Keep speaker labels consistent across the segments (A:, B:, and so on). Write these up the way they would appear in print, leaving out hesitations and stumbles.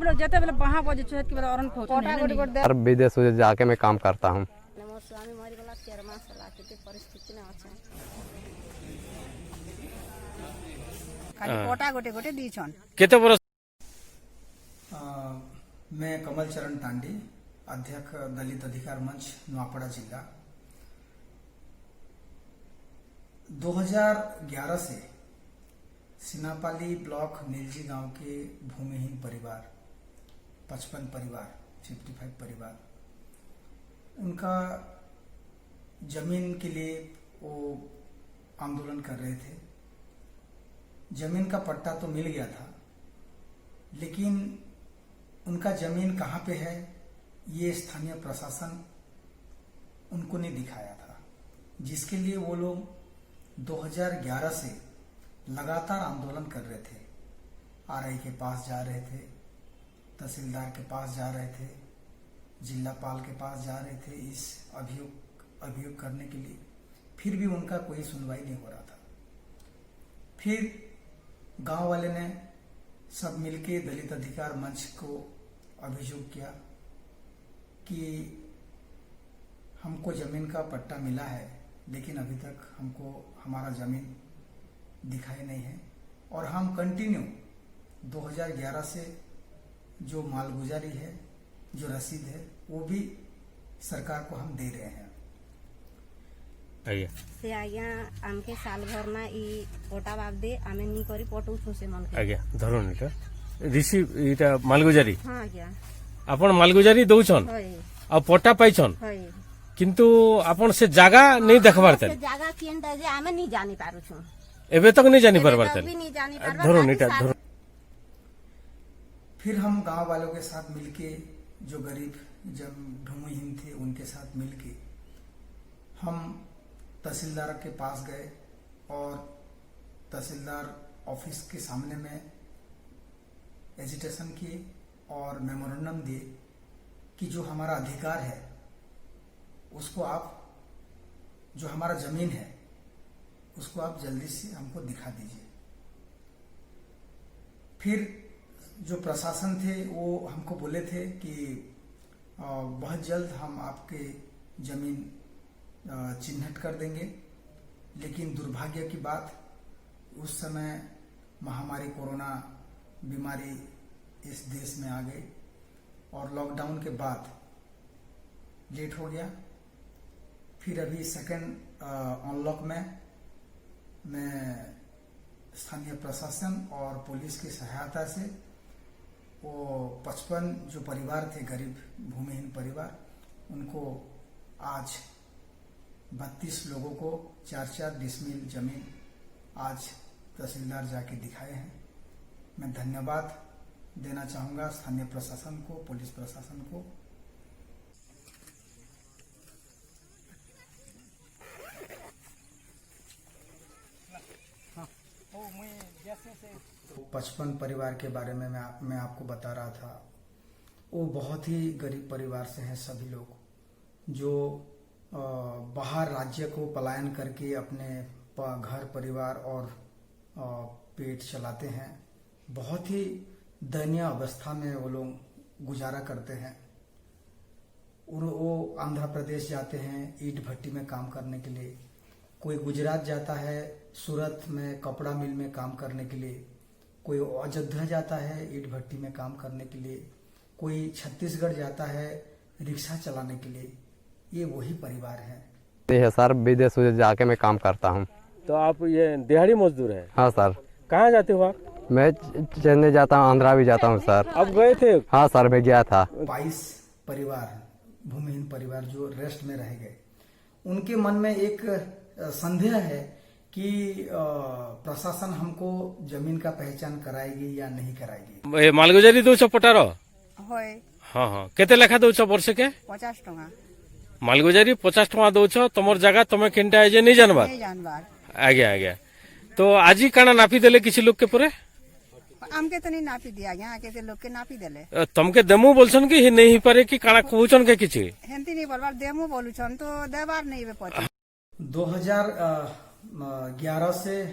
A: बोले जते बेले वहां बजे छत के बेले औरन पहुंच
B: हर विदेश जाके मैं काम करता हूँ।
C: मोर स्वामी मरी गला 13 मास होला केते परिस्थिति न अछि खाली कोटा गोटे गोटे दी छन
D: केते बरस
E: मैं कमल चरण तांडी, अध्यक्ष दलित अधिकार मंच नुआपड़ा जिला। 2011 से सिनापाली ब्लॉक नीलजी गांव के भूमिहीन परिवार 55 परिवार 55 परिवार उनका जमीन के लिए वो आंदोलन कर रहे थे। जमीन का पट्टा तो मिल गया था, लेकिन उनका जमीन कहाँ पे है ये स्थानीय प्रशासन उनको नहीं दिखाया था, जिसके लिए वो लोग 2011 से लगातार आंदोलन कर रहे थे। आरआई के पास जा रहे थे, तहसीलदार के पास जा रहे थे, जिलापाल के पास जा रहे थे इस अभियोग करने के लिए, फिर भी उनका कोई सुनवाई नहीं हो रहा था। फिर गांव वाले ने सब मिलके दलित अधिकार मंच को अभियोग किया कि हमको जमीन का पट्टा मिला है, लेकिन अभी तक हमको हमारा जमीन दिखाई नहीं है, और हम कंटिन्यू 2011 से जो मालगुजारी है, जो रसीद है, वो भी सरकार को हम दे रहे हैं।
C: से आज्ञा आमके साल भर ना ई कोटा बाब दे आमे नी करी पटू छु से मन के
D: आज्ञा धरन इटा रिसीव इटा मालगुजारी।
C: हां आज्ञा
D: आपण मालगुजारी दउछन
C: होय
D: आ पट्टा पाइछन,
C: होय
D: किंतु आपण से जागा नहीं देखबार
C: से
D: तल
C: जगह केनता जे आमे नी जानि पारु छु
D: एबे तक नहीं जानी परबार तल
C: भी नी जानि पारबा।
D: धरन इटा धरन।
E: फिर हम गांव वालों के साथ मिलके, जो गरीब जब भूमिहीन थे उनके साथ मिलके हम तहसीलदार के पास गए और तहसीलदार ऑफिस के सामने में एजिटेशन किए और मेमोरेंडम दिए कि जो हमारा अधिकार है उसको आप, जो हमारा जमीन है उसको आप जल्दी से हमको दिखा दीजिए। फिर जो प्रशासन थे वो हमको बोले थे कि बहुत जल्द हम आपके जमीन चिन्हित कर देंगे, लेकिन दुर्भाग्य की बात उस समय महामारी कोरोना बीमारी इस देश में आ गई और लॉकडाउन के बाद लेट हो गया। फिर अभी सेकंड अनलॉक में मैं स्थानीय प्रशासन और पुलिस की सहायता से वो 55 जो परिवार थे, गरीब भूमिहीन परिवार, उनको आज 32 लोगों को 4-4 डिसमिल जमीन आज तहसीलदार जाके दिखाए हैं। मैं धन्यवाद देना चाहूंगा स्थानीय प्रशासन को, पुलिस प्रशासन को। तो 55 परिवार के बारे में मैं आपको बता रहा था। वो बहुत ही गरीब परिवार से हैं सभी लोग, जो बाहर राज्य को पलायन करके अपने घर परिवार और पेट चलाते हैं। बहुत ही दयनीय अवस्था में वो लोग गुजारा करते हैं। वो आंध्र प्रदेश जाते हैं ईंट भट्टी में काम करने के लिए, कोई गुजरात जाता है सूरत में कपड़ा मिल में काम करने के लिए, कोई अयोध्या जाता है ईंट भट्टी में काम करने के लिए, कोई छत्तीसगढ़ जाता है रिक्शा चलाने के लिए। ये वही परिवार है
B: सर, विदेश जाके मैं काम करता हूँ।
D: तो आप ये दिहाड़ी मजदूर है?
B: हाँ सर।
D: कहाँ जाते हो आप?
B: मैं चेन्नई जाता हूँ, आंध्रा भी जाता हूँ सर।
D: अब गए थे?
B: हाँ सर, मैं गया था।
E: 22 परिवार भूमिहीन परिवार जो रेस्ट में रह गए, उनके मन में एक संदेह है कि प्रशासन हमको जमीन का पहचान कराएगी या नहीं कराएगी।
D: मालगुजारी दो पटार
C: होय
D: हाँ हाँ केते लेखा दो वर्ष के?
C: 50 टका
D: मालगुजारी 50 टका दो तुम जगह तुम केनटा है नहीं जानबार। आज्ञा आज्ञा। तो आज काना नापी देले किसी लोग के परे?
C: आमके तो नहीं नापी दिया गया, आके ते लोग के नापी देले।
D: तुमके देमु बोलछन कि नहीं पारे कि काना कहउछन के किछि?
C: हेंती नहीं बोलबार देमु बोलुछन तो देबार नहीं बे पति।
E: 2011 से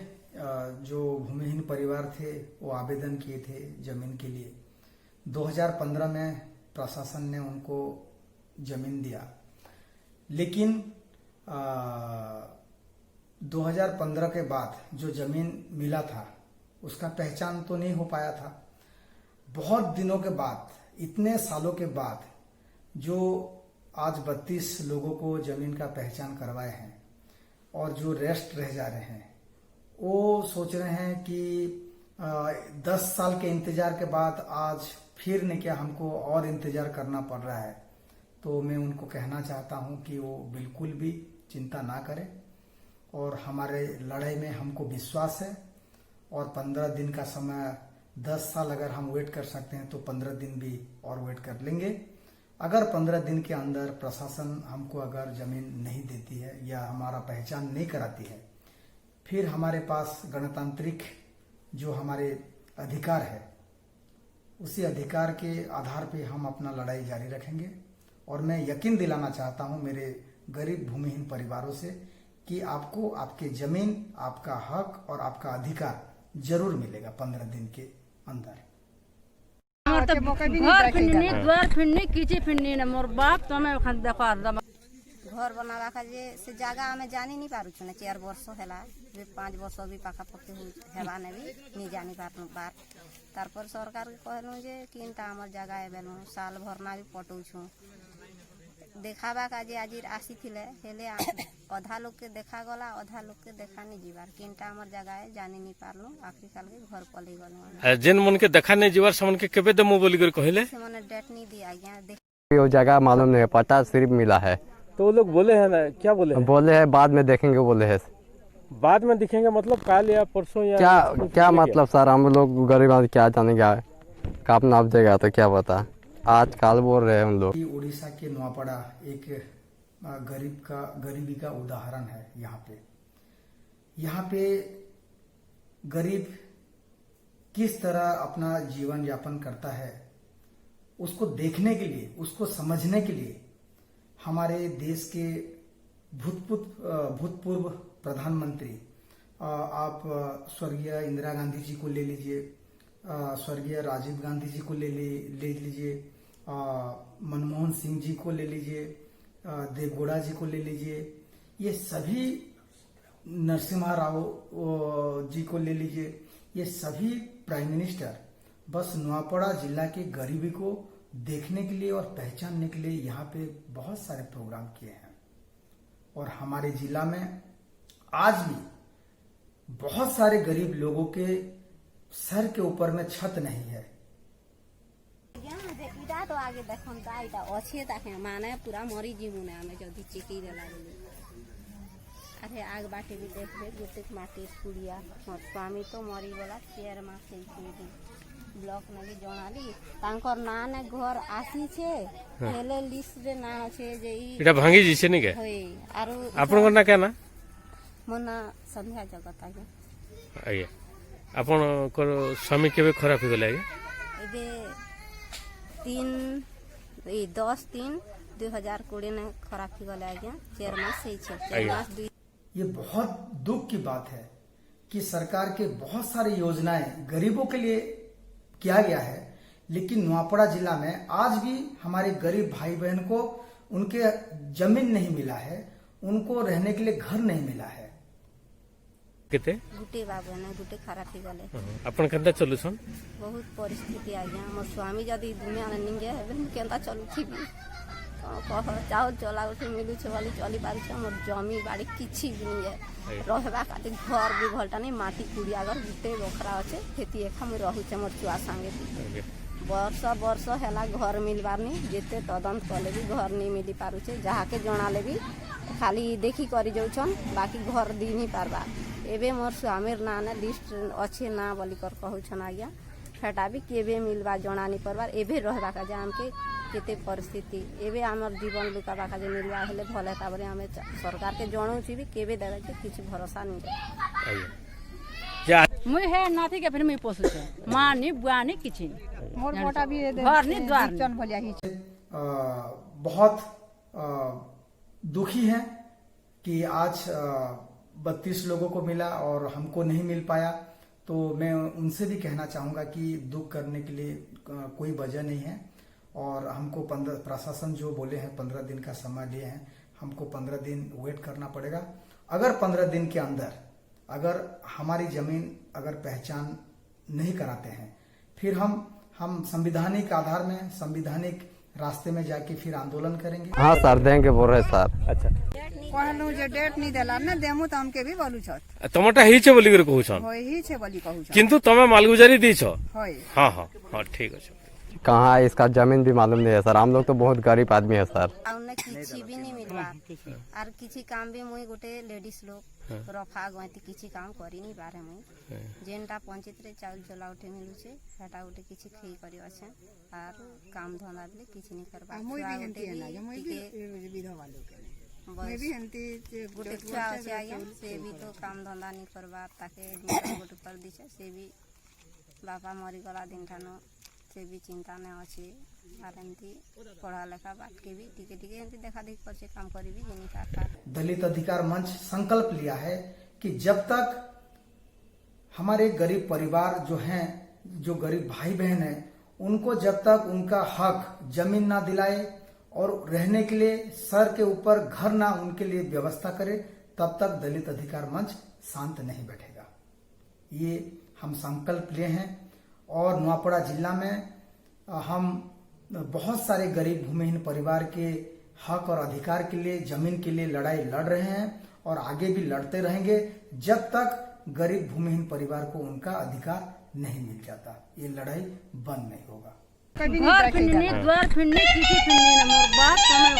E: जो भूमिहीन परिवार थे वो आवेदन किए थे जमीन के लिए, 2015 में प्रशासन ने उनको जमीन दिया, लेकिन 2015 के बाद जो जमीन मिला था उसका पहचान तो नहीं हो पाया था। बहुत दिनों के बाद, इतने सालों के बाद जो आज 32 लोगों को जमीन का पहचान करवाए हैं और जो रेस्ट रह जा रहे हैं, वो सोच रहे हैं कि 10 साल के इंतजार के बाद आज फिर ने क्या हमको और इंतजार करना पड़ रहा है। तो मैं उनको कहना चाहता हूं कि वो बिल्कुल भी चिंता ना करें और हमारे लड़ाई में हमको विश्वास है। और 15 दिन का समय, 10 साल अगर हम वेट कर सकते हैं तो 15 दिन भी और वेट कर लेंगे। अगर 15 दिन के अंदर प्रशासन हमको अगर जमीन नहीं देती है या हमारा पहचान नहीं कराती है, फिर हमारे पास गणतांत्रिक जो हमारे अधिकार है, उसी अधिकार के आधार पे हम अपना लड़ाई जारी रखेंगे। और मैं यकीन दिलाना चाहता हूं मेरे गरीब भूमिहीन परिवारों से कि आपको आपके जमीन, आपका हक और आपका अधिकार जरूर मिलेगा 15 दिन के अंदर।
A: আমার তো ঘর ফিরনি, দুয়ার ফিরনি, কিছু ফিরনি না। মোর বাপ তুমি ওখানে দেখো আর
C: घर बनावा का जे से जगह आमे जानी नहीं पारुछु ना। 4 वर्ष हैला, 5 वर्ष भी पाखापाखि हेबा ने भी नहीं जानी पारनु बार। तारपर सरकार के कहलु जे किनटा हमर जगह एबेनु साल भर ना भी पटौछु। देखाबा का जे आज आसी थिले हेले आधा लोग के देखा गला, आधा लोग के देखा नहीं जीवार। किनटा हमर जगह है जानी नहीं पारनु। आखिरी साल के घर पली गनु।
D: जेन मन के देखा नहीं जीवार समन के केबे देमु बोली कर कहले
C: से मने डेट नहीं दिया गया।
B: वो जगह मालूम नहीं है, पता सिर्फ मिला है।
D: तो वो लोग बोले हैं ना, क्या बोले हैं?
B: बोले हैं बाद में देखेंगे, बोले हैं।
D: बाद में दिखेंगे मतलब कल या परसों या
B: क्या मतलब सर, हम लोग गरीब आदमी क्या जानेंगे, कब नाप देगा तो क्या पता। आज काल बोल रहे हैं हम लोग।
E: उड़ीसा के नौपड़ा एक गरीबी का उदाहरण है। यहाँ पे गरीब किस तरह अपना जीवन यापन करता है, उसको देखने के लिए, उसको समझने के लिए हमारे देश के भूतपूर्व प्रधानमंत्री आप स्वर्गीय इंदिरा गांधी जी को ले लीजिए, स्वर्गीय राजीव गांधी जी को ले लीजिए, मनमोहन सिंह जी को ले लीजिए, देवगौड़ा जी को ले लीजिए, ये सभी, नरसिम्हा राव जी को ले लीजिए, ये सभी प्राइम मिनिस्टर बस नुआपड़ा जिला के गरीबी को देखने के लिए और पहचानने के लिए यहाँ पे बहुत सारे प्रोग्राम किए हैं। और हमारे जिला में आज भी बहुत सारे गरीब लोगों के सर के ऊपर में छत नहीं है।
C: इटा तो आगे देखन ता इटा अच्छे ताके माने पूरा मरी जीवने हमें जदी चिकी रे लागले। अरे आग बाटे भी देखबे गोटे माटी कुड़िया मोर स्वामी तो मरी गला। 4 मास से ब्लॉक नगे जणाली तांकर ना ने घर आसी छे, हेले लिस्ट रे ना छे जे
D: इटा भांगी जिसे नहीं के
C: होई। आरो
D: आपन को ना क्या ना
C: मना संध्या जगत आगे
D: आगे आपन को स्वामी केबे खराब हो गेले?
C: एबे 10/3/2020 ने खराब हो गले आगे। 4 मास से छे, 4 मास 2।
E: ये बहुत दुख की बात है कि सरकार के बहुत सारी योजनाएं गरीबों के लिए किया गया है, लेकिन नुआपड़ा जिला में आज भी हमारे गरीब भाई बहन को उनके जमीन नहीं मिला है, उनको रहने के लिए घर नहीं मिला है।
D: केते
C: गुटे बाबू ने गुटे खराब हो गले।
D: अपन केंता सॉल्यूशन
C: बहुत परिस्थिति आ गया। मोर स्वामी जदी दुनिया ने निंगे हेबे केंता चलु छिबी कह चाउल चला उठे मिलु छ वाली चली पारि छ। मोर जमी बाड़ी किछि भी नहीं है, रहबा खातिर घर भी भलटा नहीं, माटी कुड़िया घर गुटे बखरा अच्छे खेती एखा मुई रहू छ मोर छुआ संगे। वर्ष हैला घर मिलबार नहीं, जेते तदंत कले भी घर नहीं मिली पारु छे। जहाँ के जणाले भी खाली देखी करी जाउछन, बाकी घर दी नहीं पारबा। एबे मोर स्वामीर ना ने लिस्ट अच्छे ना बोली कर कहउछन आज्ञा, फेटा भी केबे मिलबा जणा नहीं परबार। एबे रहबा का जाम के केते परिस्थिति एबे हमर जीवन लुकाबा का जे मिलबा हेले भले ताबरे हमें सरकार के जणाउछि भी केबे देबे के किछ भरोसा नहीं
D: या
A: मुई है नाथी के फिर मुई पोसु छे। मानी बुआनी किछि
F: मोर मोटा भी
A: घर नहीं द्वार नहीं।
F: चन भलिया ही
E: बहुत दुखी है कि आज 32 लोगों को मिला और हमको नहीं मिल पाया। तो मैं उनसे भी कहना चाहूंगा कि दुख करने के लिए कोई वजह नहीं है। और हमको 15 प्रशासन जो बोले हैं 15 दिन का समय लिए हैं, हमको 15 दिन वेट करना पड़ेगा। अगर 15 दिन के अंदर अगर हमारी जमीन अगर पहचान नहीं कराते हैं, फिर हम संविधानिक आधार में संविधानिक रास्ते में जाके फिर आंदोलन करेंगे।
B: हाँ सर देंगे बोल रहे सर।
D: अच्छा
F: कहलु जे डेट नहीं देला ने देमु तो हमके भी बोलू छत
D: तमटा हिचे बोली कर कहूछन
F: होय ही छे बोली कहू छत
D: किंतु तमे मालगुजारी दी छो।
F: होय
D: हाँ हाँ हाँ ठीक है।
B: कहाँ है इसका जमीन भी मालूम नहीं है सर। हम लोग तो बहुत गरीब आदमी है सर।
C: उन्हें किसी भी नहीं मिलवा और किसी काम भी मुई गोटे लेडीज लोग रफा गति किसी काम करी नहीं पारे मुई जेनटा पंचायत रे चाउल चला उठे मिलु छे सेटा उठे किसी खई करी अछि और काम धंधा भी किसी नहीं करबा
F: मुई भी हंती है ना मुई भी विधवा लोग के मुई भी हंती
C: गोटे छुआ अछि आगे से भी तो काम धंधा नहीं करबा ताके एडमिशन गोटे कर दी छे से भी बापा मरी गला दिन ठानो से भी चिंता नहीं अच्छे और एमती पढ़ा लिखा बात के भी टिके टिके एमती देखा देख कर काम करी भी नहीं करता।
E: दलित अधिकार मंच संकल्प लिया है कि जब तक हमारे गरीब परिवार जो हैं, जो गरीब भाई बहन हैं, उनको जब तक उनका हक जमीन ना दिलाए और रहने के लिए सर के ऊपर घर ना उनके लिए व्यवस्था करे, तब तक दलित अधिकार मंच शांत नहीं बैठेगा। ये हम संकल्प लिए हैं। और नुआपड़ा जिला में हम बहुत सारे गरीब भूमिहीन परिवार के हक और अधिकार के लिए, जमीन के लिए लड़ाई लड़ रहे हैं और आगे भी लड़ते रहेंगे जब तक गरीब भूमिहीन परिवार को उनका अधिकार नहीं मिल जाता। ये लड़ाई बंद नहीं होगा।
A: घर फिरनी द्वार फिरनी किसी फिरनी न मोर बाप तुम्हें